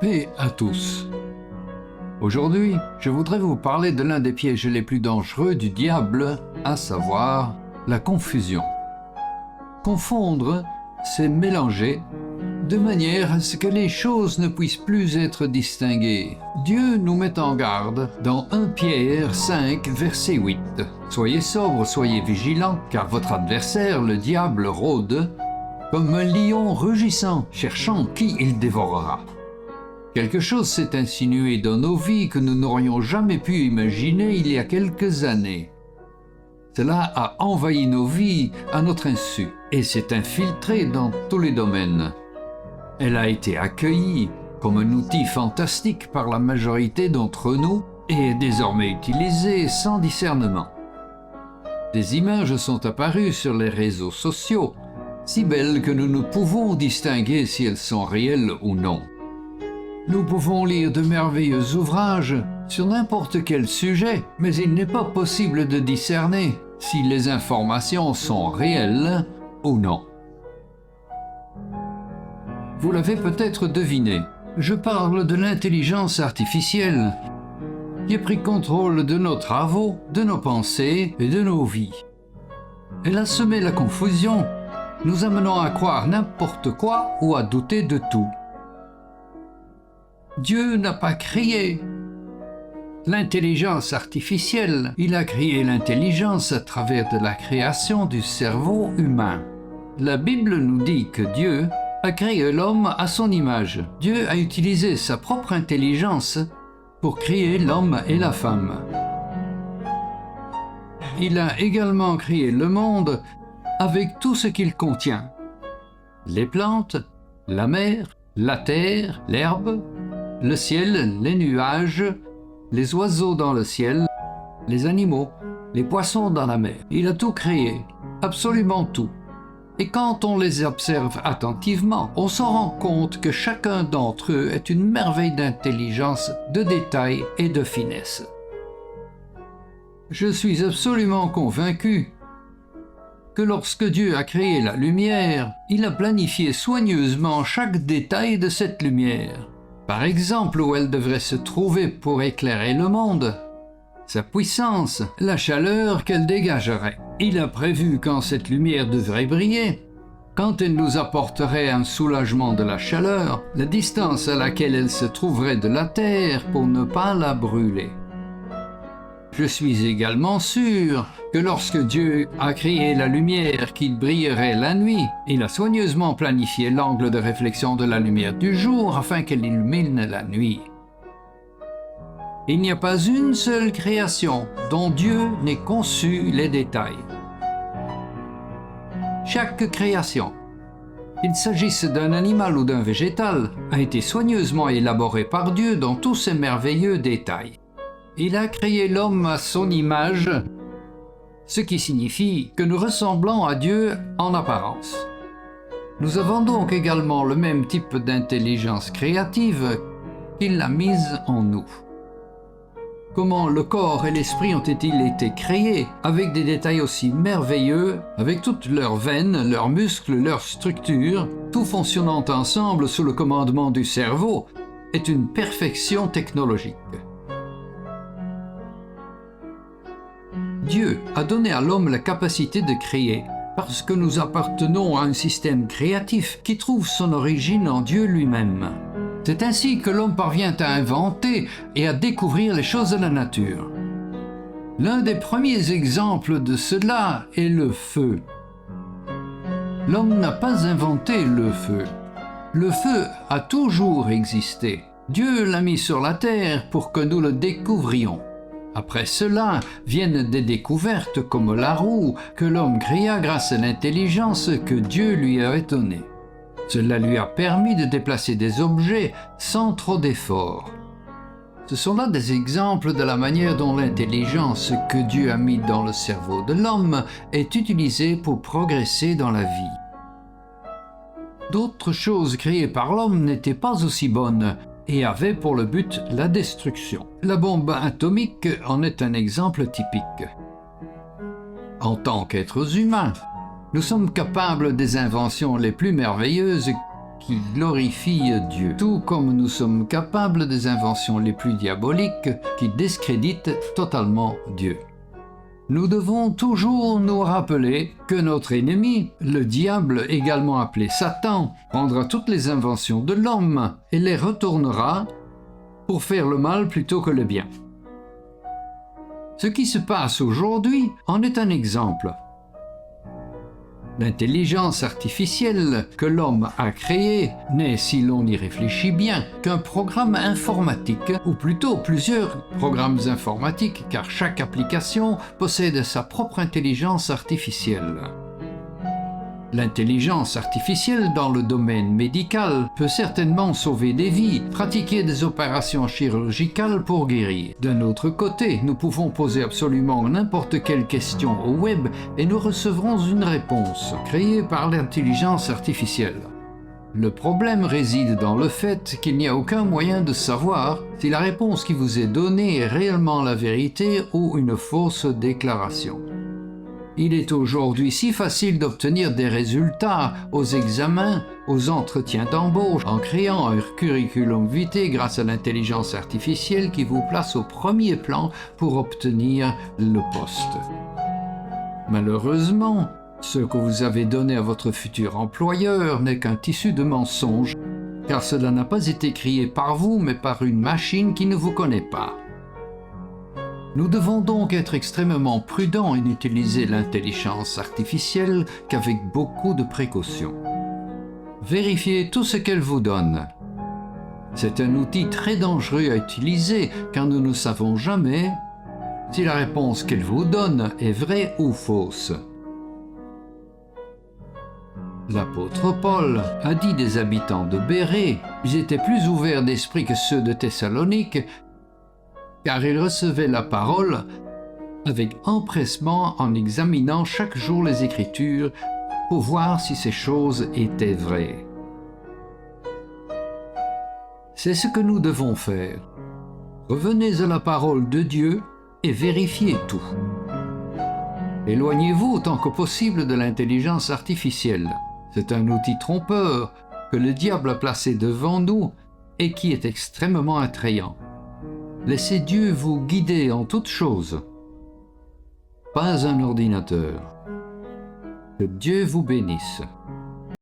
Paix à tous. Aujourd'hui, je voudrais vous parler de l'un des pièges les plus dangereux du diable, à savoir la confusion. Confondre, c'est mélanger, de manière à ce que les choses ne puissent plus être distinguées. Dieu nous met en garde dans 1 Pierre 5, verset 8. « Soyez sobres, soyez vigilants, car votre adversaire, le diable, rôde comme un lion rugissant, cherchant qui il dévorera. » Quelque chose s'est insinué dans nos vies que nous n'aurions jamais pu imaginer il y a quelques années. Cela a envahi nos vies à notre insu et s'est infiltré dans tous les domaines. Elle a été accueillie comme un outil fantastique par la majorité d'entre nous et est désormais utilisée sans discernement. Des images sont apparues sur les réseaux sociaux, si belles que nous ne pouvons distinguer si elles sont réelles ou non. Nous pouvons lire de merveilleux ouvrages sur n'importe quel sujet, mais il n'est pas possible de discerner si les informations sont réelles ou non. Vous l'avez peut-être deviné, je parle de l'intelligence artificielle qui a pris contrôle de nos travaux, de nos pensées et de nos vies. Elle a semé la confusion, nous amenant à croire n'importe quoi ou à douter de tout. Dieu n'a pas créé l'intelligence artificielle, il a créé l'intelligence à travers de la création du cerveau humain. La Bible nous dit que Dieu a créé l'homme à son image. Dieu a utilisé sa propre intelligence pour créer l'homme et la femme. Il a également créé le monde avec tout ce qu'il contient. Les plantes, la mer, la terre, l'herbe, le ciel, les nuages, les oiseaux dans le ciel, les animaux, les poissons dans la mer. Il a tout créé, absolument tout. Et quand on les observe attentivement, on se rend compte que chacun d'entre eux est une merveille d'intelligence, de détail et de finesse. Je suis absolument convaincu que lorsque Dieu a créé la lumière, il a planifié soigneusement chaque détail de cette lumière. Par exemple, où elle devrait se trouver pour éclairer le monde, sa puissance, la chaleur qu'elle dégagerait. Il a prévu quand cette lumière devrait briller, quand elle nous apporterait un soulagement de la chaleur, la distance à laquelle elle se trouverait de la terre pour ne pas la brûler. Je suis également sûr que lorsque Dieu a créé la lumière qui brillerait la nuit, il a soigneusement planifié l'angle de réflexion de la lumière du jour afin qu'elle illumine la nuit. Il n'y a pas une seule création dont Dieu n'ait conçu les détails. Chaque création, qu'il s'agisse d'un animal ou d'un végétal, a été soigneusement élaborée par Dieu dans tous ses merveilleux détails. Il a créé l'homme à son image, ce qui signifie que nous ressemblons à Dieu en apparence. Nous avons donc également le même type d'intelligence créative qu'il a mise en nous. Comment le corps et l'esprit ont-ils été créés avec des détails aussi merveilleux, avec toutes leurs veines, leurs muscles, leurs structures, tout fonctionnant ensemble sous le commandement du cerveau, est une perfection technologique. Dieu a donné à l'homme la capacité de créer, parce que nous appartenons à un système créatif qui trouve son origine en Dieu lui-même. C'est ainsi que l'homme parvient à inventer et à découvrir les choses de la nature. L'un des premiers exemples de cela est le feu. L'homme n'a pas inventé le feu. Le feu a toujours existé. Dieu l'a mis sur la terre pour que nous le découvrions. Après cela viennent des découvertes comme la roue que l'homme créa grâce à l'intelligence que Dieu lui avait donnée. Cela lui a permis de déplacer des objets sans trop d'efforts. Ce sont là des exemples de la manière dont l'intelligence que Dieu a mise dans le cerveau de l'homme est utilisée pour progresser dans la vie. D'autres choses créées par l'homme n'étaient pas aussi bonnes et avaient pour le but la destruction. La bombe atomique en est un exemple typique. En tant qu'êtres humains, nous sommes capables des inventions les plus merveilleuses qui glorifient Dieu, tout comme nous sommes capables des inventions les plus diaboliques qui discréditent totalement Dieu. Nous devons toujours nous rappeler que notre ennemi, le diable également appelé Satan, prendra toutes les inventions de l'homme et les retournera pour faire le mal plutôt que le bien. Ce qui se passe aujourd'hui en est un exemple. L'intelligence artificielle que l'homme a créée n'est, si l'on y réfléchit bien, qu'un programme informatique, ou plutôt plusieurs programmes informatiques, car chaque application possède sa propre intelligence artificielle. L'intelligence artificielle dans le domaine médical peut certainement sauver des vies, pratiquer des opérations chirurgicales pour guérir. D'un autre côté, nous pouvons poser absolument n'importe quelle question au web et nous recevrons une réponse créée par l'intelligence artificielle. Le problème réside dans le fait qu'il n'y a aucun moyen de savoir si la réponse qui vous est donnée est réellement la vérité ou une fausse déclaration. Il est aujourd'hui si facile d'obtenir des résultats aux examens, aux entretiens d'embauche, en créant un curriculum vitae grâce à l'intelligence artificielle qui vous place au premier plan pour obtenir le poste. Malheureusement, ce que vous avez donné à votre futur employeur n'est qu'un tissu de mensonges, car cela n'a pas été créé par vous, mais par une machine qui ne vous connaît pas. Nous devons donc être extrêmement prudents et n'utiliser l'intelligence artificielle qu'avec beaucoup de précautions. Vérifiez tout ce qu'elle vous donne. C'est un outil très dangereux à utiliser car nous ne savons jamais si la réponse qu'elle vous donne est vraie ou fausse. L'apôtre Paul a dit des habitants de Bérée, ils étaient plus ouverts d'esprit que ceux de Thessalonique, car ils recevaient la parole avec empressement en examinant chaque jour les Écritures pour voir si ces choses étaient vraies. C'est ce que nous devons faire. Revenez à la parole de Dieu et vérifiez tout. Éloignez-vous autant que possible de l'intelligence artificielle. C'est un outil trompeur que le diable a placé devant nous et qui est extrêmement attrayant. Laissez Dieu vous guider en toutes choses. Pas un ordinateur. Que Dieu vous bénisse.